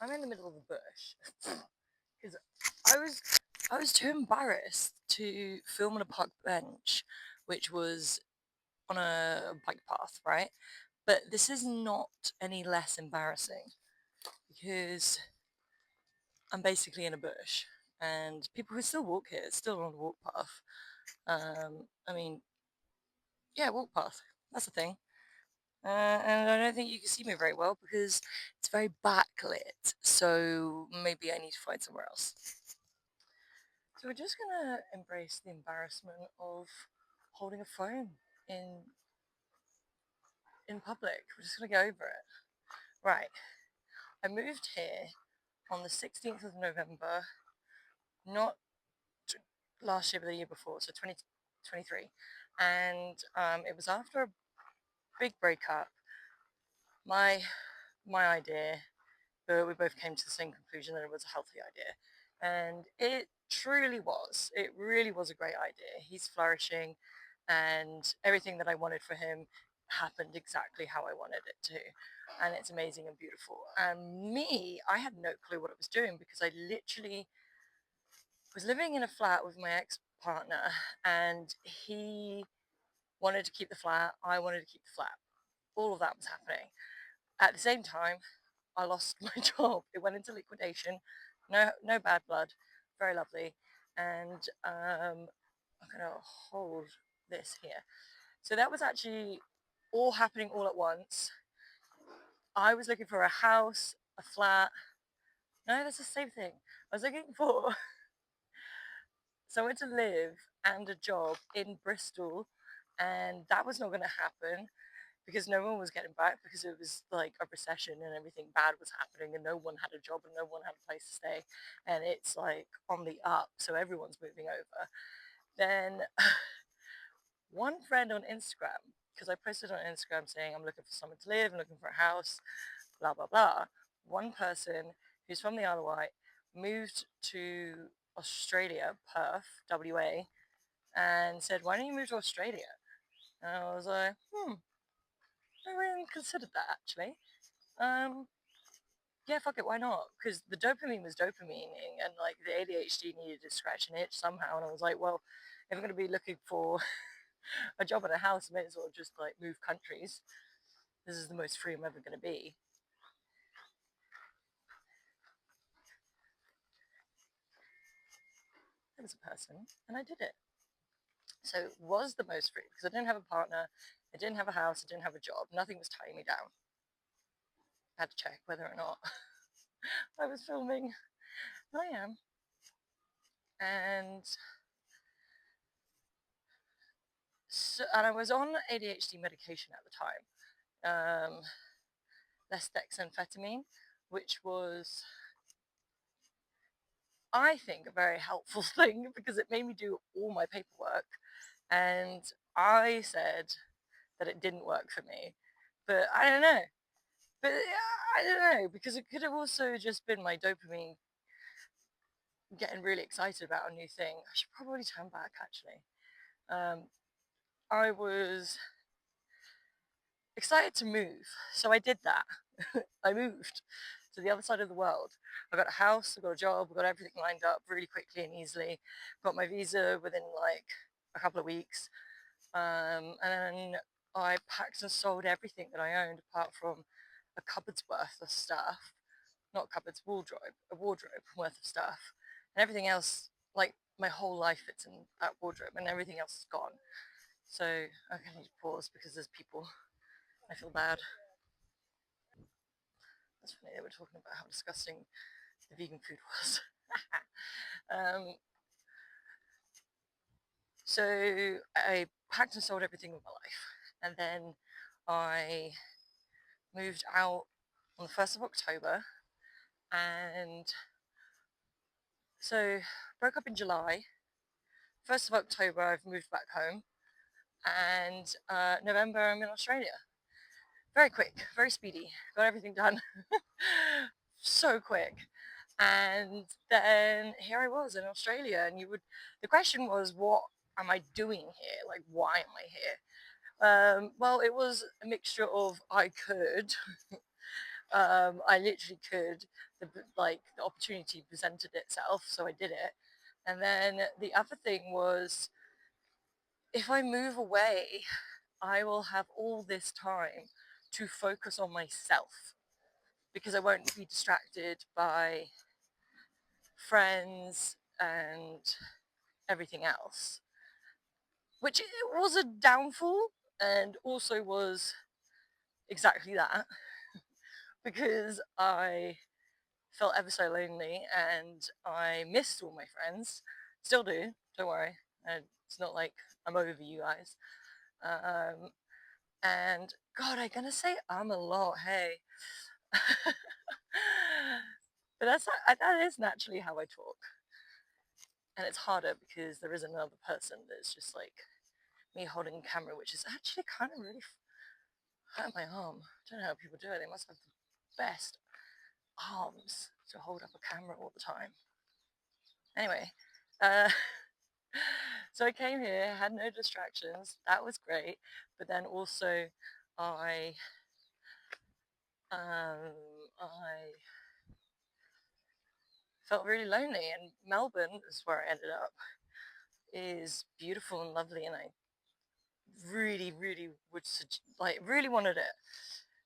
I'm in the middle of a bush because I was I was too embarrassed to film on a park bench, which was on a bike path, right? But this is not any less embarrassing because I'm basically in a bush, and people who still walk here, it's still on the walk path. I mean, yeah, walk path. That's the thing. And I don't think you can see me very well because it's very backlit. So maybe I need to find somewhere else. So we're just gonna embrace the embarrassment of holding a phone in in public. We're just gonna go over it. Right. I moved here on the 16th of November, not last year but the year before, so 2023. And it was after a big breakup. My my idea, but we both came to the same conclusion that it was a healthy idea. And it truly was. It really was a great idea. He's flourishing, and everything that I wanted for him happened exactly how I wanted it to. And it's amazing and beautiful. And me, I had no clue what I was doing because I literally was living in a flat with my ex partner, and he wanted to keep the flat, I wanted to keep the flat. All of that was happening. At the same time, I lost my job. It went into liquidation. No bad blood. Very lovely. And I'm gonna hold this here. So that was actually all happening all at once. I was looking for a house, a flat. No, that's the same thing. I was looking for somewhere to live and a job in Bristol, and that was not going to happen because no one was getting back because it was like a recession and everything bad was happening and no one had a job and no one had a place to stay, and it's like on the up, so everyone's moving over. Then one friend on Instagram, because I posted on Instagram saying I'm looking for somewhere to live, I'm looking for a house, blah blah blah. One person who's from the Isle of Wight moved to Australia, Perth, WA, and said, "Why don't you move to Australia?" And I was like, I really hadn't considered that actually. Um, yeah, fuck it, why not? Because the dopamine was dopamining, and like the ADHD needed to scratch an itch somehow. And I was like, well, if I'm going to be looking for a job in a house, I may as well just like move countries. This is the most free I'm ever going to be. There was a person, and I did it. So it was the most free because I didn't have a partner, I didn't have a house, I didn't have a job, nothing was tying me down. I had to check whether or not I was filming. I am. And so, and I was on ADHD medication at the time, less dexamphetamine, which was, I think, a very helpful thing because it made me do all my paperwork. And I said that it didn't work for me, but I don't know. But I don't know because it could have also just been my dopamine getting really excited about a new thing. I should probably turn back actually. Um, I was excited to move, so I did that. I moved to the other side of the world. I got a house, I got a job, I got everything lined up really quickly and easily. Got my visa within like a couple of weeks. And then I packed and sold everything that I owned apart from a cupboard's worth of stuff. Not cupboards, a wardrobe worth of stuff. And everything else, like my whole life fits in that wardrobe and everything else is gone. So I need to pause because there's people. I feel bad. That's funny, they were talking about how disgusting the vegan food was. um, so I packed and sold everything with my life. And then I moved out on the 1st of October. And so broke up in July. 1st of October, I've moved back home. And November, I'm in Australia. Very quick, very speedy. Got everything done so quick. And then here I was in Australia, and the question was, what am I doing here? Like, why am I here? Well, it was a mixture of I could, I literally could. The opportunity presented itself, so I did it. And then the other thing was, if I move away, I will have all this time to focus on myself because I won't be distracted by friends and everything else, which it was a downfall and also was exactly that because I felt ever so lonely and I missed all my friends. Still do, don't worry. And it's not like I'm over you guys. Um, and God, I'm gonna say I'm a lot, hey. But that is naturally how I talk. And it's harder because there is another person that's just like me holding a camera, which is actually kind of really hurt my arm. I don't know how people do it. They must have the best arms to hold up a camera all the time. Anyway, uh, so I came here, had no distractions. That was great. But then also, I I felt really lonely, and Melbourne is where I ended up. Is beautiful and lovely, and I really, really really wanted it.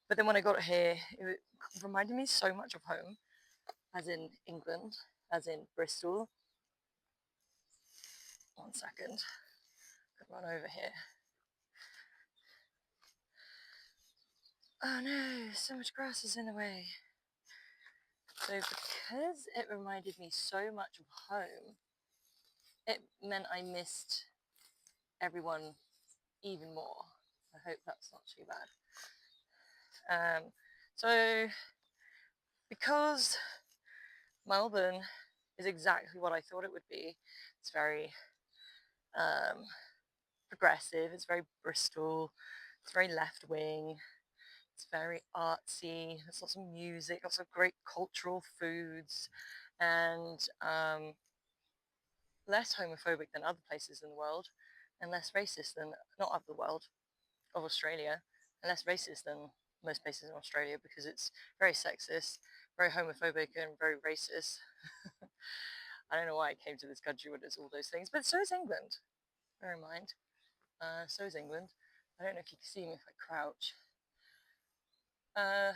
But then when I got here, it reminded me so much of home, as in England, as in Bristol. One second, could run over here. Oh no, so much grass is in the way. So because it reminded me so much of home, it meant I missed everyone even more. I hope that's not too bad. So because Melbourne is exactly what I thought it would be, it's very um, progressive, it's very Bristol, it's very left wing, it's very artsy, there's lots of music, lots of great cultural foods, and less homophobic than other places in the world, and less racist than, not of the world, of Australia, and less racist than most places in Australia because it's very sexist, very homophobic, and very racist. I don't know why I came to this country when it's all those things, but so is England. Bear in mind. So is England. I don't know if you can see me if I crouch. Uh,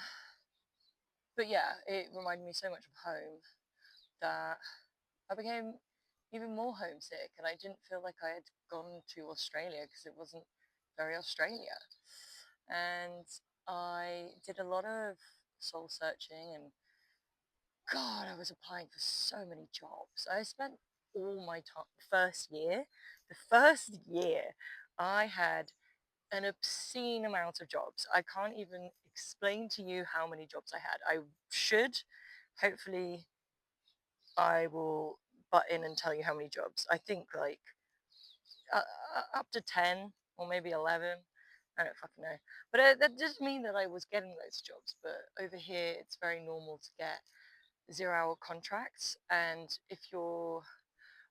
but yeah, it reminded me so much of home that I became even more homesick, and I didn't feel like I had gone to Australia because it wasn't very Australia. And I did a lot of soul searching, and God, I was applying for so many jobs. I spent all my time, the first year, I had an obscene amount of jobs. I can't even explain to you how many jobs I had. I should. Hopefully, I will butt in and tell you how many jobs. I think like up to 10 or maybe 11. I don't fucking know. But that doesn't mean that I was getting those jobs. But over here, it's very normal to get 0 hour contracts. And if you're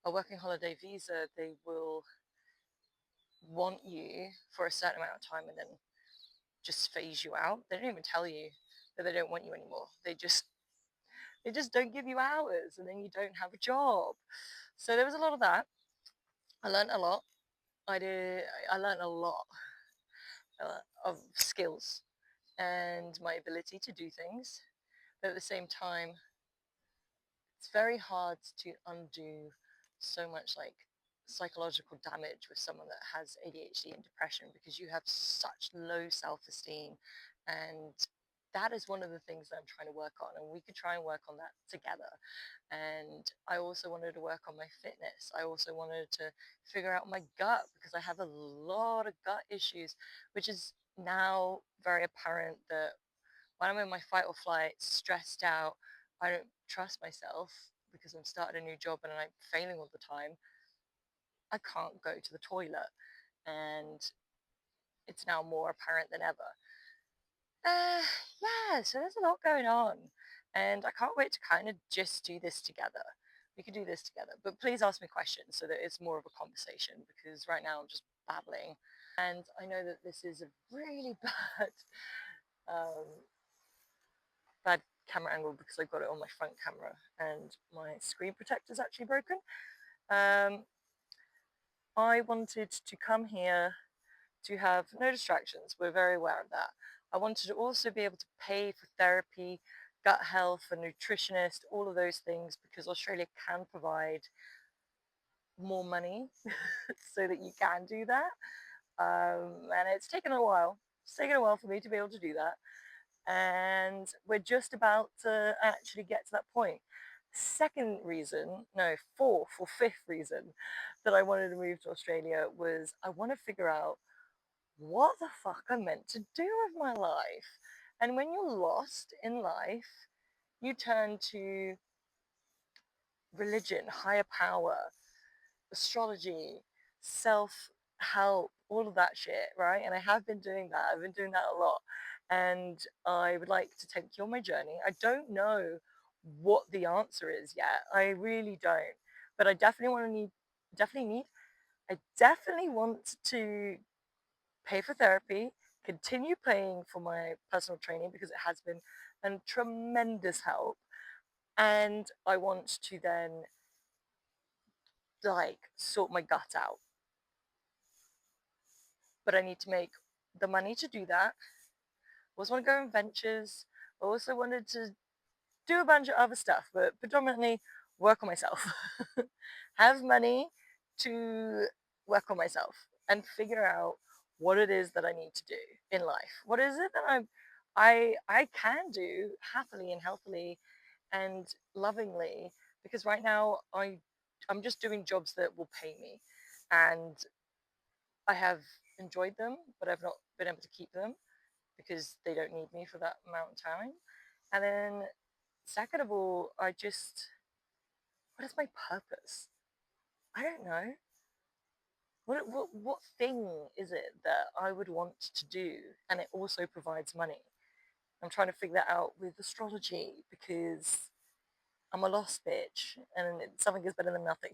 a working holiday visa, they will want you for a certain amount of time and then just phase you out. They don't even tell you that they don't want you anymore. They just don't give you hours and then you don't have a job. So there was a lot of that. I learned a lot. I learned a lot of skills and my ability to do things. But at the same time, it's very hard to undo so much like psychological damage with someone that has ADHD and depression because you have such low self-esteem, and that is one of the things that I'm trying to work on, and we could try and work on that together. And I also wanted to work on my fitness. I also wanted to figure out my gut because I have a lot of gut issues, which is now very apparent that when I'm in my fight or flight, stressed out, I don't trust myself because I'm starting a new job and I'm failing all the time. I can't go to the toilet, and it's now more apparent than ever. Uh, yeah, so there's a lot going on, and I can't wait to kind of just do this together. We can do this together, but please ask me questions so that it's more of a conversation because right now I'm just babbling, and I know that this is a really bad um, bad camera angle because I got it on my front camera and my screen protector is actually broken. Um, I wanted to come here to have no distractions. We're very aware of that. I wanted to also be able to pay for therapy, gut health, a nutritionist, all of those things, because Australia can provide more money so that you can do that. And it's taken a while. It's taken a while for me to be able to do that. And we're just about to actually get to that point. Second reason, no, fourth or fifth reason that I wanted to move to Australia was I want to figure out what the fuck I'm meant to do with my life. And when you're lost in life, you turn to religion, higher power, astrology, self help, all of that shit, right? And I have been doing that. I've been doing that a lot. And I would like to take you on my journey. I don't know what the answer is yet. I really don't. But I I definitely want to pay for therapy, continue paying for my personal training because it has been a tremendous help. And I want to then like sort my gut out. But I need to make the money to do that. I also want to go in ventures. I also wanted to do a bunch of other stuff, but predominantly work on myself. Have money to work on myself and figure out what it is that I need to do in life. What is it that I can do happily and healthily and lovingly, because right now I'm just doing jobs that will pay me, and I have enjoyed them, but I've not been able to keep them because they don't need me for that amount of time. And then second of all, what is my purpose? I don't know. What thing is it that I would want to do and it also provides money? I'm trying to figure that out with astrology because I'm a lost bitch and something is better than nothing.